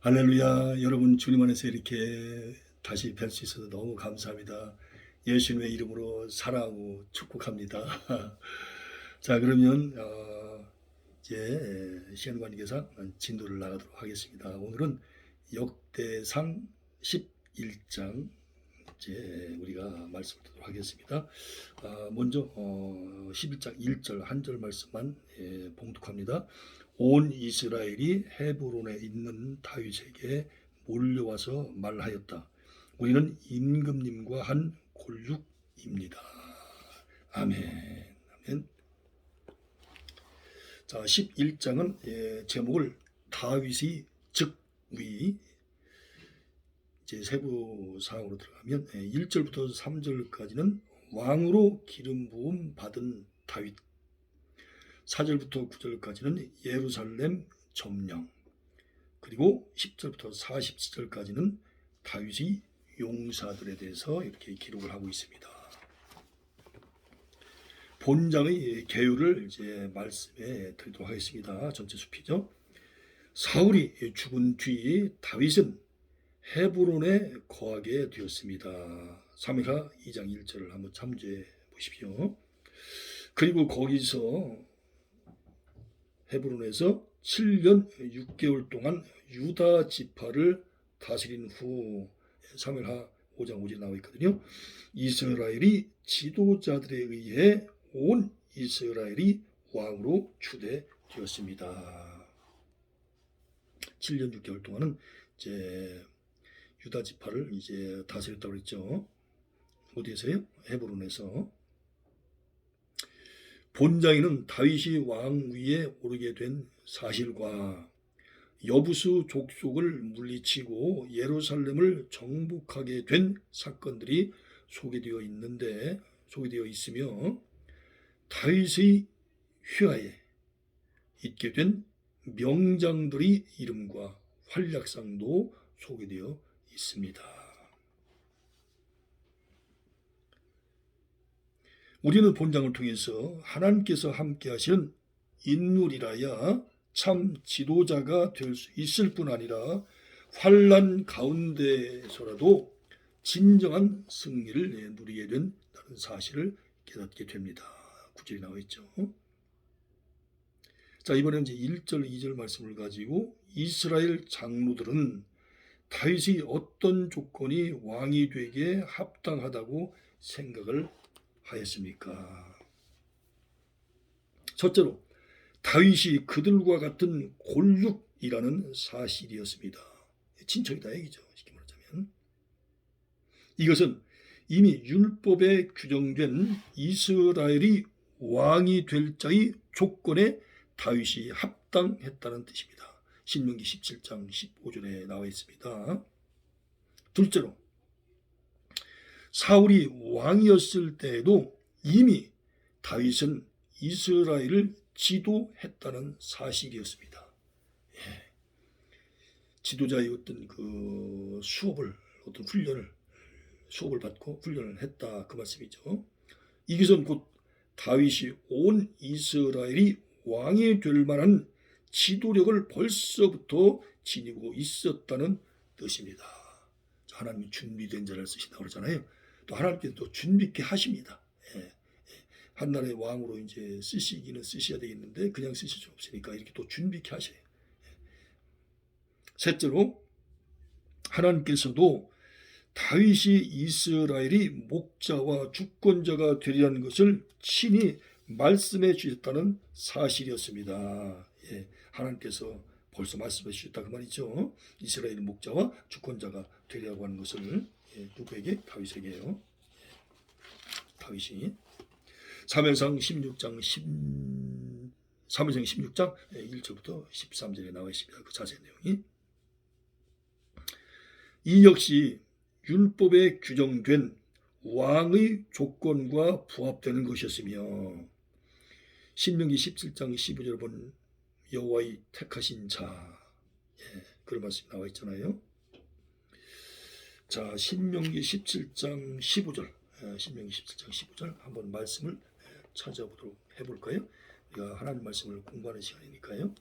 할렐루야. 여러분 주님 안에서 이렇게 다시 뵐 수 있어서 너무 감사합니다. 예수님의 이름으로 사랑하고 축복합니다. 자, 그러면 이제 시간 관계상 진도를 나가도록 하겠습니다. 오늘은 역대상 11장 이제 우리가 말씀을 듣도록 하겠습니다. 먼저 11장 1절 한 절 말씀만 봉독합니다. 온 이스라엘이 헤브론에 있는 다윗에게 몰려와서 말하였다. 우리는 임금님과 한 골육입니다. 아멘. 아멘. 자, 11장은 제목을 다윗의 즉위, 이제 세부 사항으로 들어가면 1절부터 3절까지는 왕으로 기름 부음 받은 다윗, 4절부터 9절까지는 예루살렘 점령, 그리고 10절부터 47절까지는 다윗의 용사들에 대해서 이렇게 기록을 하고 있습니다. 본장의 개요를 이제 말씀에 드리도록 하겠습니다. 전체 숲이죠. 사울이 죽은 뒤 다윗은 헤브론에 거하게 되었습니다. 사무엘하 2장 1절을 한번 참조해 보십시오. 그리고 거기서 헤브론에서 7년 6개월 동안 유다 지파를 다스린 후, 사무엘하 5장 5절에 나와 있거든요. 이스라엘이 지도자들에 의해 온 이스라엘이 왕으로 추대되었습니다. 7년 6개월 동안은 이제 유다 지파를 이제 다스렸다고 그랬죠. 어디에서요? 헤브론에서. 본장에는 다윗이 왕 위에 오르게 된 사실과 여부수 족속을 물리치고 예루살렘을 정복하게 된 사건들이 소개되어 있으며, 다윗의 휘하에 있게 된 명장들의 이름과 활약상도 소개되어 있습니다. 우리는 본장을 통해서 하나님께서 함께 하시는 인물이라야 참 지도자가 될 수 있을 뿐 아니라 환난 가운데서라도 진정한 승리를 누리게 된다는 사실을 깨닫게 됩니다. 구절이 나와 있죠. 자, 이번에는 이제 1절, 2절 말씀을 가지고 이스라엘 장로들은 다윗이 어떤 조건이 왕이 되기에 합당하다고 생각을 하였습니까? 첫째로 다윗이 그들과 같은 골육이라는 사실이었습니다. 친척이다 얘기죠. 쉽게 말하자면. 이것은 이미 율법에 규정된 이스라엘이 왕이 될 자의 조건에 다윗이 합당했다는 뜻입니다. 신명기 17장 15절에 나와 있습니다. 둘째로 사울이 왕이었을 때에도 이미 다윗은 이스라엘을 지도했다는 사실이었습니다. 지도자의 어떤 그 어떤 수업을 받고 훈련을 했다, 그 말씀이죠. 이것은 곧 다윗이 온 이스라엘이 왕이 될 만한 지도력을 벌써부터 지니고 있었다는 뜻입니다. 하나님이 준비된 자를 쓰신다고 그러잖아요. 또 하나님께서 또 준비케 하십니다. 한 나라의 왕으로 이제 쓰시기는 쓰셔야 되겠는데 그냥 쓰실 수 없으니까 이렇게 또 준비케 하셔요. 셋째로 하나님께서도 다윗이 이스라엘이 목자와 주권자가 되리라는 것을 친히 말씀해 주셨다는 사실이었습니다. 하나님께서 벌써 말씀해 주셨다 그 말이죠. 이스라엘 목자와 주권자가 되리라고 하는 것을 누구에게? 다윗에게요. 다윗이 사무엘상 16장 1절부터 13절에 나와 있습니다. 그 자세한 내용이. 이 역시 율법에 규정된 왕의 조건과 부합되는 것이었으며, 신명기 17장 15절에 본 여호와의 택하신 자, 그런 말씀이 나와 있잖아요. 자, 신명기 17장 15절, 신명기 17장 15절 한번 말씀을 찾아보도록 해볼까요? 우리가 하나님 말씀을 공부하는 시간이니까요.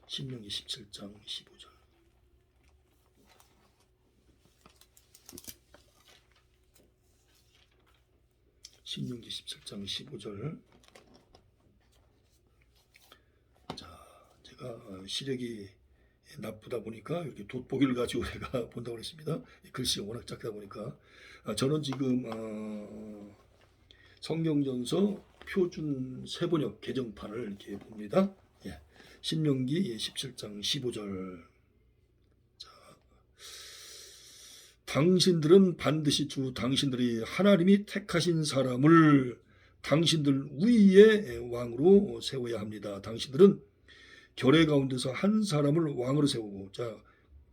신명기 17장 15절. 신명기 17장 15절. 자, 제가 시력이 나쁘다 보니까 이렇게 돋보기를 가지고 제가 본다고 했습니다. 글씨가 워낙 작다 보니까 저는 지금 성경전서 표준 세번역 개정판을 이렇게 봅니다. 예. 신명기 17장 15절. 자, 당신들은 반드시 주 당신들이 하나님이 택하신 사람을 당신들 위에 왕으로 세워야 합니다. 당신들은 결례 가운데서 한 사람을 왕으로 세우고, 자,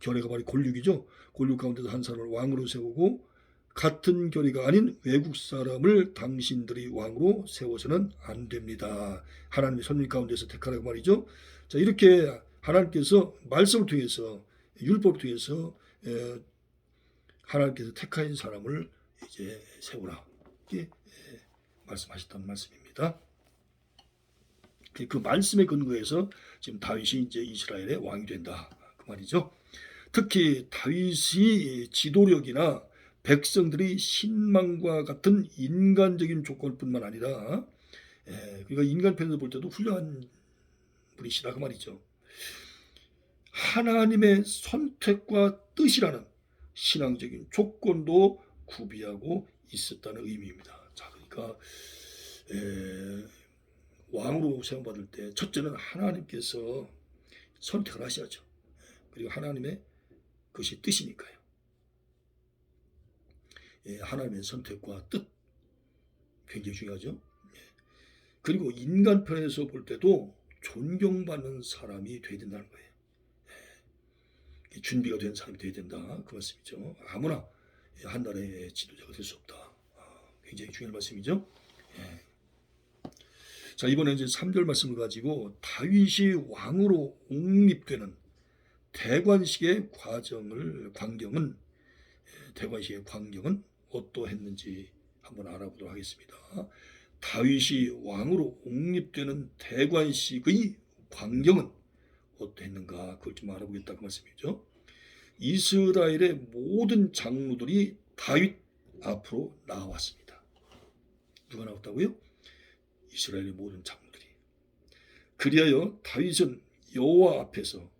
결례가 바로 골육이죠. 골육 가운데서 한 사람을 왕으로 세우고 같은 결의가 아닌 외국 사람을 당신들이 왕으로 세워서는 안 됩니다. 하나님의 선민 가운데서 택하라고 말이죠. 자, 이렇게 하나님께서 말씀을 통해서, 율법을 통해서 하나님께서 택하신 사람을 이제 세우라, 이렇게 말씀하셨다는 말씀입니다. 그 말씀에 근거해서 지금 다윗이 이제 이스라엘의 왕이 된다, 그 말이죠. 특히 다윗이 지도력이나 백성들이 신망과 같은 인간적인 조건뿐만 아니라, 그러니까 인간 편에서 볼 때도 훌륭한 분이시다, 그 말이죠. 하나님의 선택과 뜻이라는 신앙적인 조건도 구비하고 있었다는 의미입니다. 자, 그러니까 왕으로 세움받을 때 첫째는 하나님께서 선택을 하셔야죠. 그리고 하나님의 그것이 뜻이니까요. 하나님의 선택과 뜻 굉장히 중요하죠. 그리고 인간 편에서 볼 때도 존경받는 사람이 돼야 된다는 거예요. 준비가 된 사람이 돼야 된다, 그 말씀이죠. 아무나 한 나라의 지도자가 될 수 없다. 굉장히 중요한 말씀이죠. 자, 이번에 이제 3절 말씀을 가지고 다윗이 왕으로 옹립되는 대관식의 광경은 어떠했는지 한번 알아보도록 하겠습니다. 다윗이 왕으로 옹립되는 대관식의 광경은 어떠했는가, 그걸 좀 알아보겠다, 그 말씀이죠. 이스라엘의 모든 장로들이 다윗 앞으로 나왔습니다. 누가 나왔다고요? 이스라엘의 모든 장로들이. 그리하여 다윗은 여호와 앞에서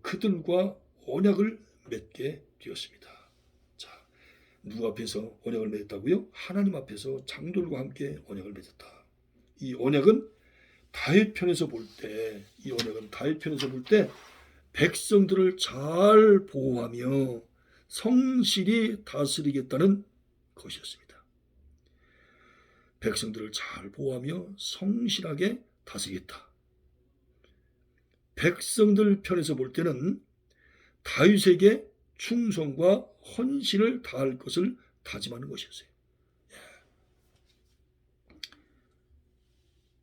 그들과 언약을 맺게 되었습니다. 자, 누구 앞에서 언약을 맺었다고요? 하나님 앞에서 장로들과 함께 언약을 맺었다. 이 언약은 다윗 편에서 볼 때 백성들을 잘 보호하며 성실히 다스리겠다는 것이었습니다. 백성들을 잘 보호하며 성실하게 다스리겠다. 백성들 편에서 볼 때는 다윗에게 충성과 헌신을 다할 것을 다짐하는 것이었어요.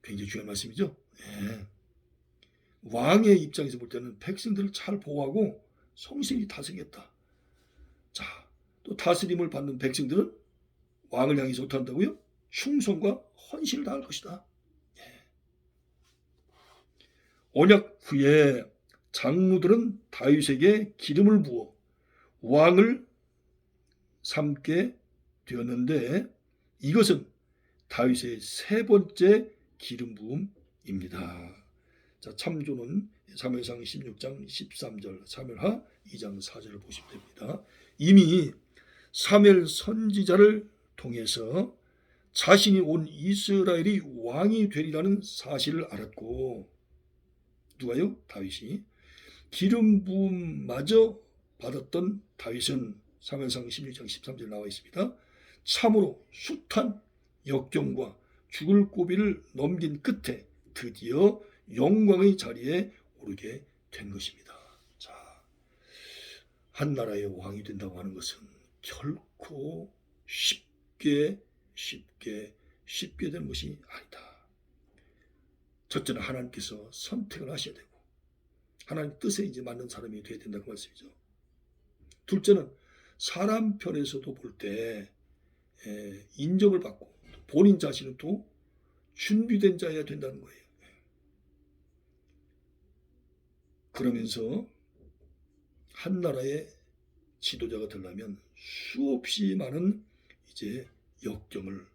굉장히 중요한 말씀이죠. 왕의 입장에서 볼 때는 백성들을 잘 보호하고 성실히 다스리겠다. 자, 또 다스림을 받는 백성들은 왕을 향해서 어떻게 한다고요? 충성과 헌신을 다할 것이다. 언약 후에 장로들은 다윗에게 기름을 부어 왕을 삼게 되었는데, 이것은 다윗의 세 번째 기름 부음입니다. 자, 참조는 사무엘상 16장 13절, 사무엘하 2장 4절을 보시면 됩니다. 이미 사무엘 선지자를 통해서 자신이 온 이스라엘이 왕이 되리라는 사실을 알았고, 누가요? 다윗이. 기름 부음마저 받았던 다윗은 사무엘상 16장 13절 나와 있습니다. 참으로 숱한 역경과 죽을 고비를 넘긴 끝에 드디어 영광의 자리에 오르게 된 것입니다. 자, 한 나라의 왕이 된다고 하는 것은 결코 쉽게 되는 것이 아니다. 첫째는 하나님께서 선택을 하셔야 되고, 하나님 뜻에 이제 맞는 사람이 되어야 된다는 말씀이죠. 둘째는 사람 편에서도 볼 때 인정을 받고 본인 자신은 또 준비된 자여야 된다는 거예요. 그러면서 한 나라의 지도자가 되려면 수없이 많은 이제 역경을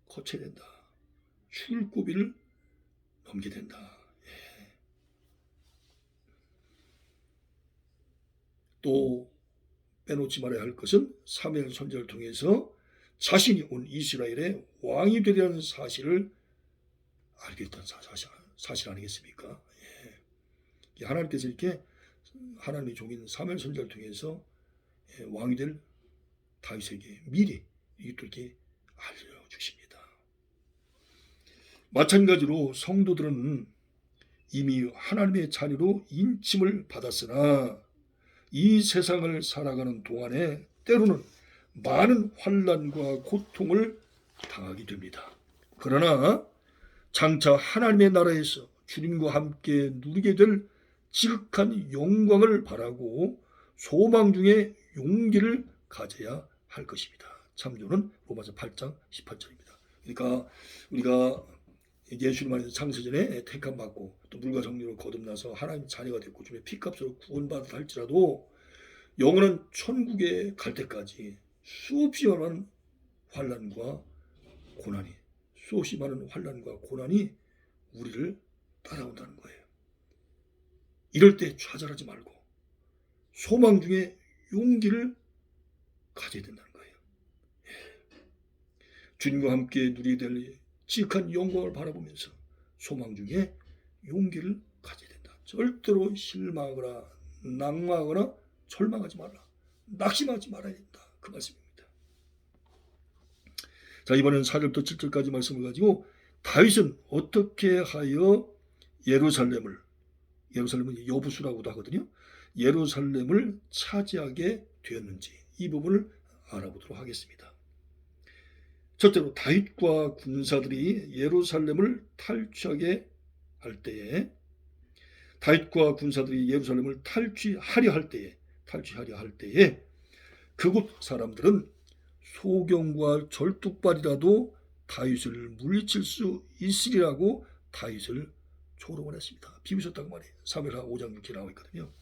거쳐야 된다. 출고비를 넘게 된다. 또 빼놓지 말아야 할 것은 사무엘 선지자를 통해서 자신이 온 이스라엘의 왕이 되리라는 사실을 알게 했던 사실 아니겠습니까? 예. 하나님께서 이렇게 하나님의 종인 사무엘 선지자를 통해서 왕이 될 다윗에게 미리 이렇게 알려주십니다. 마찬가지로 성도들은 이미 하나님의 자녀로 인침을 받았으나 이 세상을 살아가는 동안에 때로는 많은 환난과 고통을 당하게 됩니다. 그러나 장차 하나님의 나라에서 주님과 함께 누리게 될 지극한 영광을 바라고 소망 중에 용기를 가져야 할 것입니다. 참조는 로마서 8장 18절입니다. 그러니까 우리가 예수님 안에서 창세전에 택함 받고 또 물과 성령으로 거듭나서 하나님 자녀가 됐고 주님의 피값으로 구원받았다 할지라도 영원한 천국에 갈 때까지 수없이 많은 환난과 고난이 우리를 따라온다는 거예요. 이럴 때 좌절하지 말고 소망 중에 용기를 가져야 된다는 거예요. 주님과 함께 누리게 될 지극한 영광을 바라보면서 소망 중에 용기를 가져야 된다. 절대로 실망하거나 낙마하거나 절망하지 말라. 낙심하지 말아야 된다. 그 말씀입니다. 자, 이번에는 4절부터 7절까지 말씀을 가지고 다윗은 어떻게 하여 예루살렘은 여부수라고도 하거든요. 예루살렘을 차지하게 되었는지 이 부분을 알아보도록 하겠습니다. 첫째로 다윗과 군사들이 예루살렘을 탈취하려 할 때에 그곳 사람들은 소경과 절뚝발이라도 다윗을 물리칠 수 있으리라고 다윗을 조롱을 했습니다. 비웃었다고 말해요. 사무엘하 5장 6절에 나와 있거든요.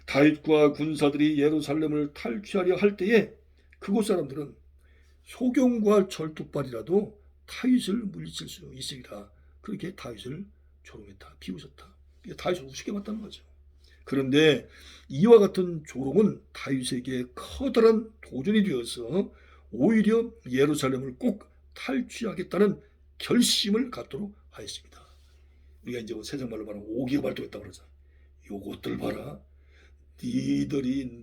다윗과 군사들이 예루살렘을 탈취하려 할 때에 그곳 사람들은 소경과 절뚝발이라도 다윗을 물리칠 수 있으리라. 그렇게 다윗을 조롱했다. 비웃었다. 다윗을 우습게 봤다는 거죠. 그런데 이와 같은 조롱은 다윗에게 커다란 도전이 되어서 오히려 예루살렘을 꼭 탈취하겠다는 결심을 갖도록 하였습니다. 우리가 이제 세상 말로 말하면 오기가 발동했다고 그러죠. 요것들 봐라. 니들이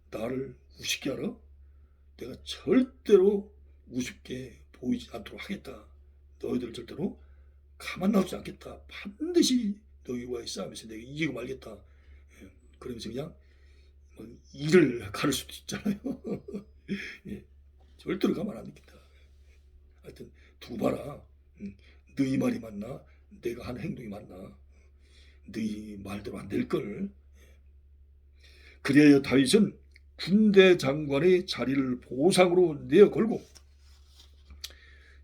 나를 우습게 알아? 내가 절대로 우습게 보이지 않도록 하겠다. 너희들 절대로 가만 놔두지 않겠다. 반드시 너희와의 싸움에서 내가 이기고 말겠다. 그러면서 그냥 이를 가를 수도 있잖아요. 절대로 가만 안 있겠다. 하여튼 두고 봐라. 너희 말이 맞나? 내가 하는 행동이 맞나? 너희 말대로 안 될걸. 그래야 다윗은 군대 장관의 자리를 보상으로 내어걸고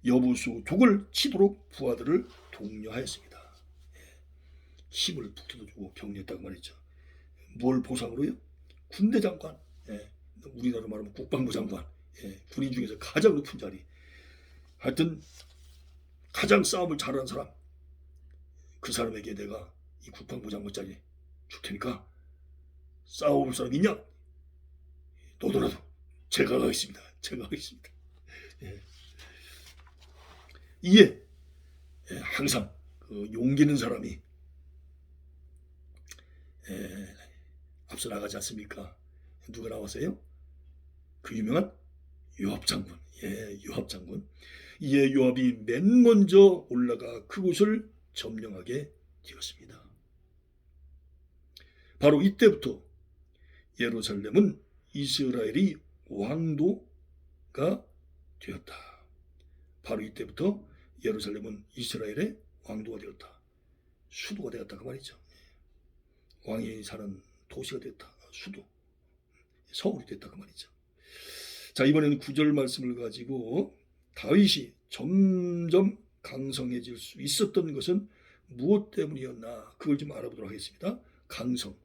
여부수 족을 치도록 부하들을 독려하였습니다. 힘을 북돋아주고 격려했다고 말했죠. 뭘 보상으로요? 군대 장관, 우리나라로 말하면 국방부 장관, 군인 중에서 가장 높은 자리. 하여튼 가장 싸움을 잘하는 사람, 그 사람에게 내가 이 국방부 장관 자리 줄 테니까 싸워볼 사람 있냐? 너더라도 제가 가겠습니다. 이에 항상 그 용기 있는 사람이 앞서 나가지 않습니까? 누가 나왔어요? 그 유명한 요압 장군. 요압 장군. 이에 요압이 맨 먼저 올라가 그곳을 점령하게 되었습니다. 바로 이때부터 예루살렘은 이스라엘이 왕도가 되었다. 바로 이때부터 예루살렘은 이스라엘의 왕도가 되었다. 수도가 되었다 그 말이죠. 왕이 사는 도시가 됐다. 수도. 서울이 됐다 그 말이죠. 자, 이번에는 9절 말씀을 가지고 다윗이 점점 강성해질 수 있었던 것은 무엇 때문이었나, 그걸 좀 알아보도록 하겠습니다. 강성,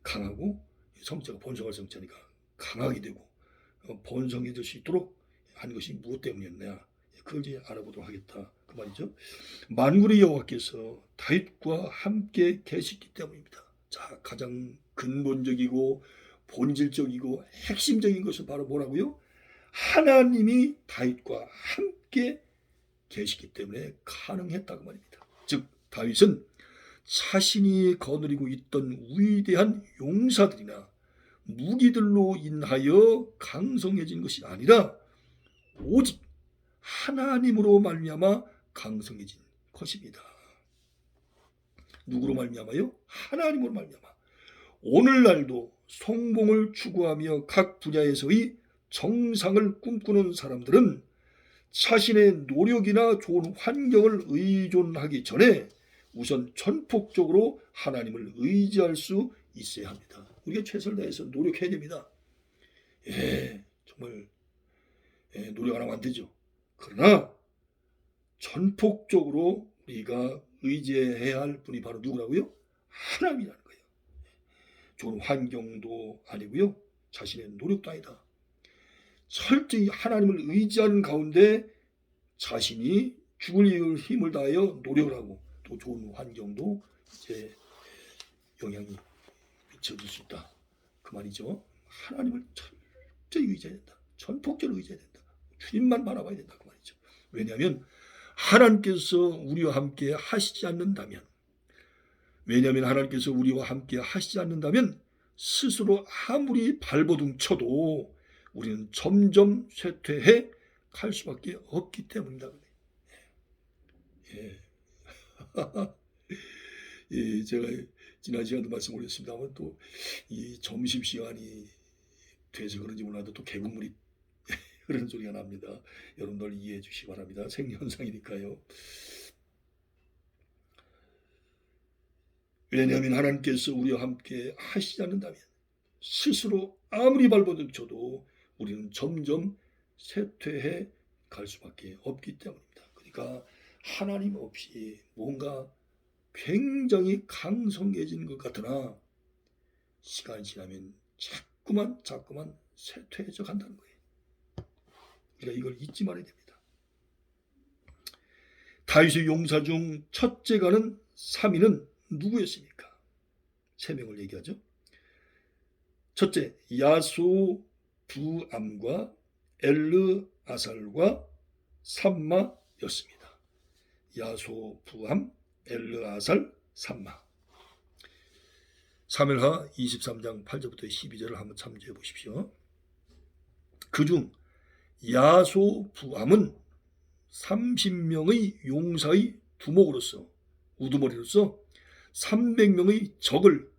강하고 성자가 본성할 성자니까 강하게 되고 번성해질 수 있도록 한 것이 무엇 때문이었냐, 그걸 이제 알아보도록 하겠다 그 말이죠. 만군의 여호와께서 다윗과 함께 계시기 때문입니다. 자, 가장 근본적이고 본질적이고 핵심적인 것은 바로 뭐라고요? 하나님이 다윗과 함께 계시기 때문에 가능했다 그 말입니다. 즉 다윗은 자신이 거느리고 있던 위대한 용사들이나 무기들로 인하여 강성해진 것이 아니라 오직 하나님으로 말미암아 강성해진 것입니다. 누구로 말미암아요? 하나님으로 말미암아. 오늘날도 성공을 추구하며 각 분야에서의 정상을 꿈꾸는 사람들은 자신의 노력이나 좋은 환경을 의존하기 전에 우선 전폭적으로 하나님을 의지할 수 있어야 합니다. 우리가 최선을 다해서 노력해야 됩니다. 정말 노력 안 하면 안 되죠. 그러나 전폭적으로 우리가 의지해야 할 분이 바로 누구라고요? 하나님이라는 거예요. 좋은 환경도 아니고요, 자신의 노력도 아니다. 철저히 하나님을 의지하는 가운데 자신이 죽을 힘을 다하여 노력을 하고 또 좋은 환경도 이제 영향이 미쳐질 수 있다 그 말이죠. 하나님을 철저히 의지해야 된다. 전폭적으로 의지해야 된다. 주님만 바라봐야 된다 그 말이죠. 왜냐하면 하나님께서 우리와 함께 하시지 않는다면, 하나님께서 우리와 함께 하시지 않는다면 스스로 아무리 발버둥 쳐도 우리는 점점 쇠퇴해 갈 수밖에 없기 때문이다. 제가 지난 시간도 말씀 올렸습니다만 또 이 점심 시간이 돼서 그런지 몰라도 또 계곡물이 그런 소리가 납니다. 여러분들 이해해 주시기 바랍니다. 생리현상이니까요. 왜냐하면 하나님께서 우리와 함께 하시지 않는다면 스스로 아무리 발버둥 쳐도 우리는 점점 쇠퇴해 갈 수밖에 없기 때문입니다. 그러니까 하나님 없이 뭔가 굉장히 강성해진 것 같으나 시간이 지나면 자꾸만 쇠퇴해져 간다는 거예요. 우리가 이걸 잊지 말아야 됩니다. 다윗의 용사 중 첫째가는 3위는 누구였습니까? 3명을 얘기하죠. 첫째, 야소부암과 엘르아살과 삼마였습니다. 야소부암, 엘르아살, 삼마. 사무엘하 23장 8절부터 12절을 한번 참조해 보십시오. 그중 야소부암은 30명의 용사의 두목으로서, 우두머리로서 300명의 적을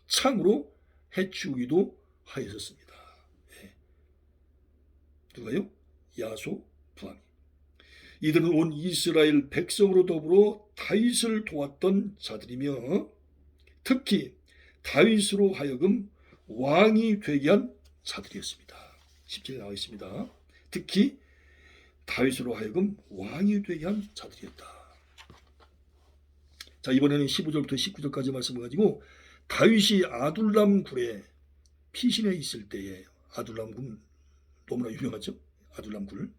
창으로 해치우기도 하였었습니다. 누가요? 야소부암이. 이들은 온 이스라엘 백성으로 더불어 다윗을 도왔던 자들이며 특히 다윗으로 하여금 왕이 되게 한 자들이었습니다. 10절에 나와 있습니다. 특히 다윗으로 하여금 왕이 되게 한 자들이었다. 자, 이번에는 15절부터 19절까지 말씀을 가지고 다윗이 아둘람 굴에 피신해 있을 때에, 아둘람 굴 너무나 유명하죠. 아둘람 굴.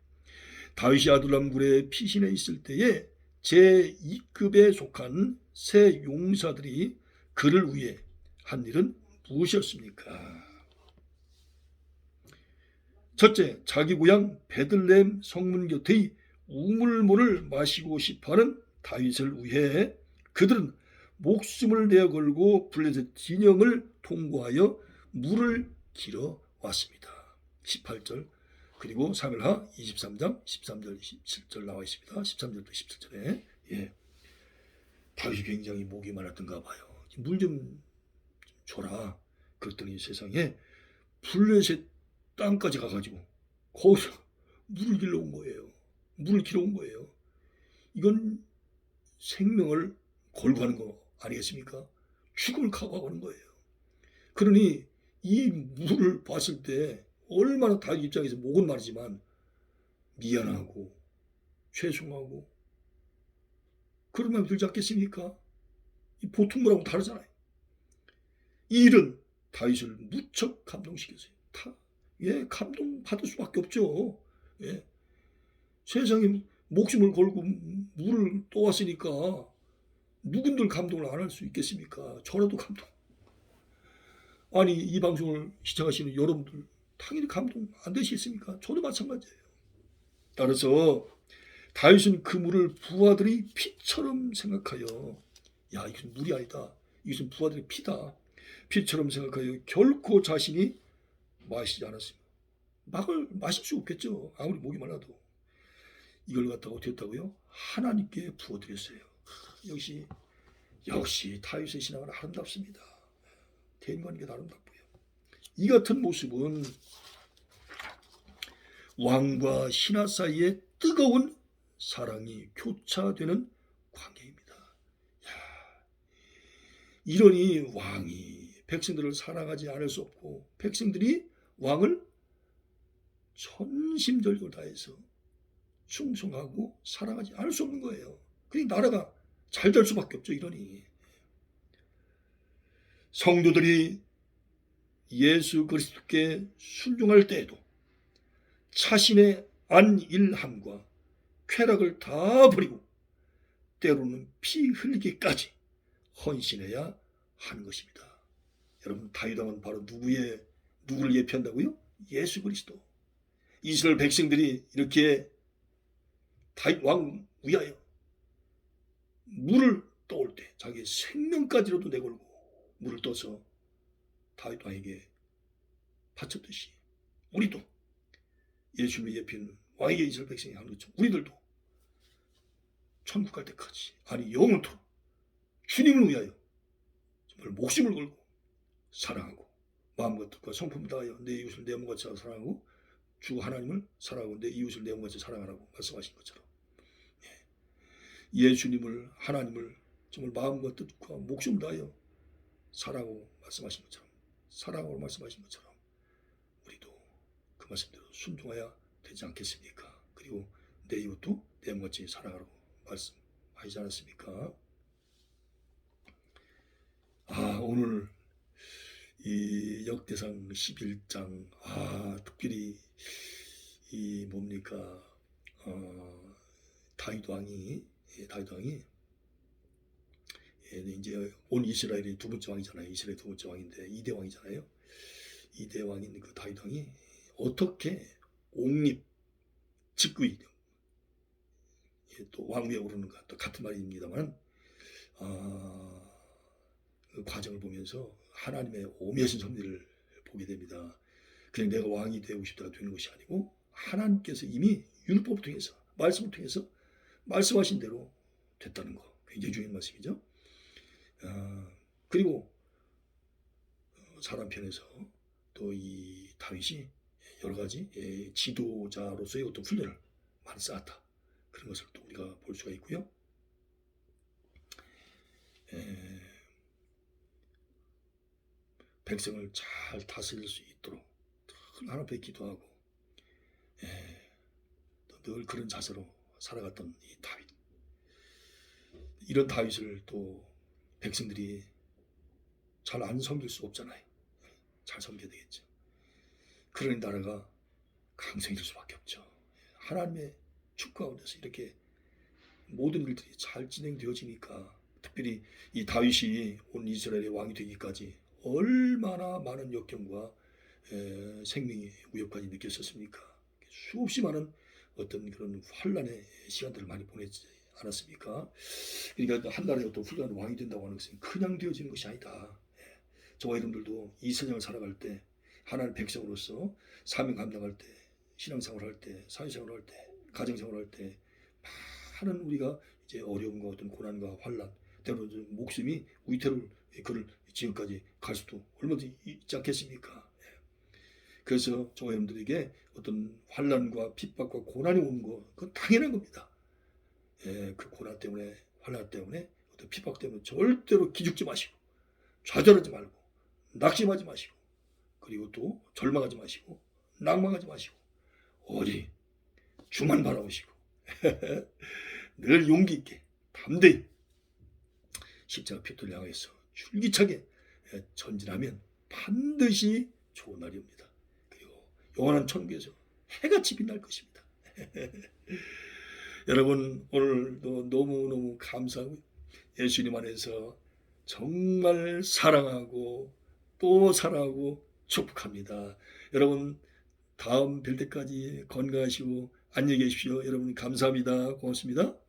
다윗이 아둘람 굴에 피신해 있을 때에 제2급에 속한 세 용사들이 그를 위해 한 일은 무엇이었습니까? 첫째, 자기 고향 베들레헴 성문 곁의 우물물을 마시고 싶어하는 다윗을 위해 그들은 목숨을 내어 걸고 블레셋 진영을 통과하여 물을 길어 왔습니다. 18절, 그리고 사무엘하 23장 13절 17절 나와 있습니다. 13절부터 17절에 다윗이 굉장히 목이 많았던가 봐요. 물 좀 줘라. 그랬더니 세상에 블레셋 땅까지 가가지고 거기서 물을 길러 온 거예요. 물을 길어 온 거예요. 이건 생명을 걸고 하는 거 아니겠습니까? 죽음을 각오하는 거예요. 그러니 이 물을 봤을 때 얼마나 다윗 입장에서 목은 마르지만 미안하고 죄송하고 그런 마음이 들지 않겠습니까? 보통 물하고 다르잖아요. 이 일은 다윗을 무척 감동시켰어요. 예, 감동 받을 수밖에 없죠. 예, 세상에 목숨을 걸고 물을 떠왔으니까 누군들 감동을 안 할 수 있겠습니까? 저라도 감동. 아니, 이 방송을 시청하시는 여러분들 당연히 감동 안 되시겠습니까? 저도 마찬가지예요. 따라서 다윗은 그 물을 부하들이 피처럼 생각하여, 야, 이것은 물이 아니다, 이것은 부하들의 피다, 피처럼 생각하여 결코 자신이 마시지 않았습니다. 마실 수 없겠죠. 아무리 목이 말라도. 이걸 갖다가 어떻게 했다고요? 하나님께 부어드렸어요. 역시 다윗의 신앙은 아름답습니다. 대인관계도 아름답고요. 이 같은 모습은 왕과 신하 사이에 뜨거운 사랑이 교차되는 관계입니다. 이러니 왕이 백성들을 사랑하지 않을 수 없고, 백성들이 왕을 전심전력을 다해서 충성하고 사랑하지 않을 수 없는 거예요. 그러니 나라가 잘 될 수밖에 없죠. 이러니 성도들이 예수 그리스도께 순종할 때에도 자신의 안일함과 쾌락을 다 버리고 때로는 피 흘리기까지 헌신해야 하는 것입니다. 여러분, 다윗 왕은 바로 누구를 예표한다고요? 예수 그리스도. 이스라엘 백성들이 이렇게 다윗 왕 위하여 물을 떠올 때 자기 생명까지로도 내걸고 물을 떠서 다윗 왕에게 바쳤듯이, 우리도 예수님의 예표는 왕에게 이스라엘 백성이 하는 것처럼 우리들도 천국 갈 때까지, 아니 영원토록 주님을 위하여 정말 목숨을 걸고 사랑하고 마음과 뜻과 성품 다하여 내 이웃을 내 몸같이 사랑하고 주 하나님을 사랑하고 내 이웃을 내 몸같이 사랑하라고 말씀하신 것처럼, 예수님을, 하나님을 정말 마음과 뜻과 목숨 다하여 사랑하고 말씀하신 것처럼, 사랑하고 말씀하신 것처럼 우리도 그 말씀대로 순종해야 되지 않겠습니까? 그리고 내 이웃도 내 몸같이 사랑하라고 말씀하시지 않았습니까? 오늘 이 역대상 11장, 특별히 이 뭡니까, 다윗 왕이 이제 온 이스라엘의 두 번째 왕이잖아요. 이스라엘 두 번째 왕인데 2대 왕이잖아요. 2대 왕인 그 다윗 왕이 어떻게 옹립, 직위, 또 왕위에 오르는가, 또 같은 말입니다만, 그 과정을 보면서 하나님의 오묘하신 섭리를 보게 됩니다. 그냥 내가 왕이 되고 싶다가 되는 것이 아니고 하나님께서 이미 율법을 통해서, 말씀을 통해서 말씀하신 대로 됐다는 거, 굉장히 중요한 말씀이죠. 그리고 사람 편에서 또 이 다윗이 여러 가지 지도자로서의 어떤 훈련을 많이 쌓았다, 그런 것을 또 우리가 볼 수가 있고요. 백성을 잘 다스릴 수 있도록 하나님 앞에 기도하고 늘 그런 자세로 살아갔던 이 다윗, 이런 다윗을 또 백성들이 잘 안 섬길 수 없잖아요. 잘 섬겨야 되겠죠. 그러니 나라가 강성해질 수밖에 없죠. 하나님의 축복 가운데서 이렇게 모든 일들이 잘 진행되어지니까, 특별히 이 다윗이 온 이스라엘의 왕이 되기까지 얼마나 많은 역경과 생명의 위협까지 느꼈었습니까? 수없이 많은 어떤 그런 환란의 시간들을 많이 보냈지 않았습니까? 그러니까 한 나라의 어떤 훌륭한 왕이 된다고 하는 것은 그냥 되어지는 것이 아니다. 저와 여러분들도 이 세상을 살아갈 때, 하나님의 백성으로서 사명 감당할 때, 신앙생활 할 때, 사회생활 할 때, 가정생활 할 때 많은 우리가 이제 어려움과 어떤 고난과 환란, 때로는 목숨이 위태로울 그를 지금까지 갈 수도 얼마든지 있지 않겠습니까? 그래서 저와 여러분들에게 어떤 환란과 핍박과 고난이 오는 거, 그건 당연한 겁니다. 그 고난 때문에, 환란 때문에, 어떤 핍박 때문에 절대로 기죽지 마시고, 좌절하지 말고, 낙심하지 마시고, 그리고 또 절망하지 마시고, 낭망하지 마시고, 오직 주만 바라보시고 늘 용기 있게 담대히 십자가 표토를 향해서 줄기차게 전진하면 반드시 좋은 날이 옵니다. 그리고 영원한 천국에서 해같이 빛날 것입니다. 여러분 오늘도 너무너무 감사하고 예수님 안에서 정말 사랑하고 또 사랑하고 축복합니다. 여러분 다음 뵐 때까지 건강하시고 안녕히 계십시오. 여러분 감사합니다. 고맙습니다.